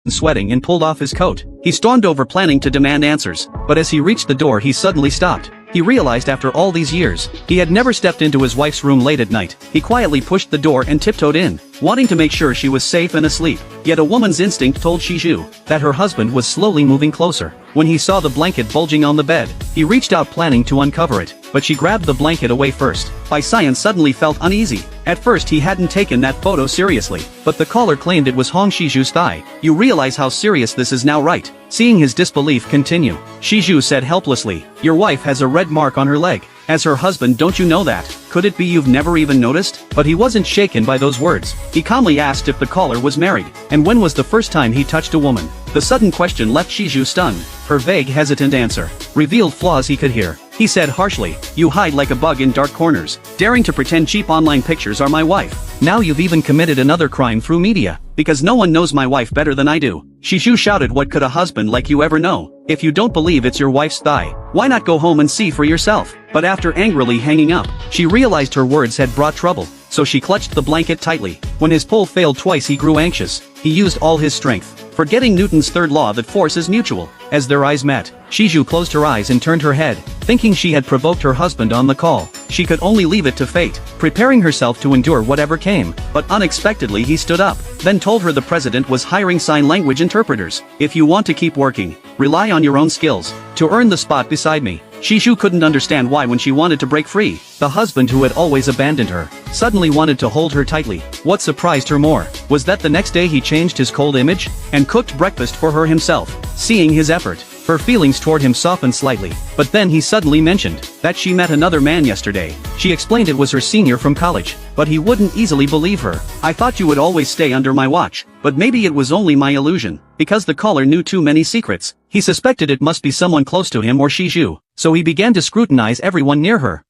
sweating and pulled off his coat. He stormed over planning to demand answers, but as he reached the door he suddenly stopped. He realized after all these years, he had never stepped into his wife's room late at night. He quietly pushed the door and tiptoed in, wanting to make sure she was safe and asleep. Yet a woman's instinct told Shiju that her husband was slowly moving closer. When he saw the blanket bulging on the bed, he reached out planning to uncover it, but she grabbed the blanket away first. Bai Xian suddenly felt uneasy. At first he hadn't taken that photo seriously, but the caller claimed it was Hong Shiju's thigh. You realize how serious this is now, right? Seeing his disbelief continue, Shiju said helplessly, your wife has a red mark on her leg. As her husband, don't you know that? Could it be you've never even noticed? But he wasn't shaken by those words. He calmly asked if the caller was married, and when was the first time he touched a woman. The sudden question left Shiju stunned. Her vague, hesitant answer revealed flaws he could hear. He said harshly, you hide like a bug in dark corners, daring to pretend cheap online pictures are my wife. Now you've even committed another crime through media, because no one knows my wife better than I do. Shiju shouted, what could a husband like you ever know? If you don't believe it's your wife's thigh, why not go home and see for yourself? But after angrily hanging up, she realized her words had brought trouble, so she clutched the blanket tightly. When his pull failed twice he grew anxious. He used all his strength, forgetting Newton's third law that force is mutual. As their eyes met, Shiju closed her eyes and turned her head, thinking she had provoked her husband on the call. She could only leave it to fate, preparing herself to endure whatever came. But unexpectedly he stood up, then told her the president was hiring sign language interpreters. If you want to keep working, rely on your own skills to earn the spot beside me. Shiju couldn't understand why when she wanted to break free, the husband who had always abandoned her, suddenly wanted to hold her tightly. What surprised her more was that the next day he changed his cold image and cooked breakfast for her himself. Seeing his effort, her feelings toward him softened slightly, but then he suddenly mentioned that she met another man yesterday. She explained it was her senior from college, but he wouldn't easily believe her. I thought you would always stay under my watch, but maybe it was only my illusion. Because the caller knew too many secrets, he suspected it must be someone close to him or Shiju, so he began to scrutinize everyone near her.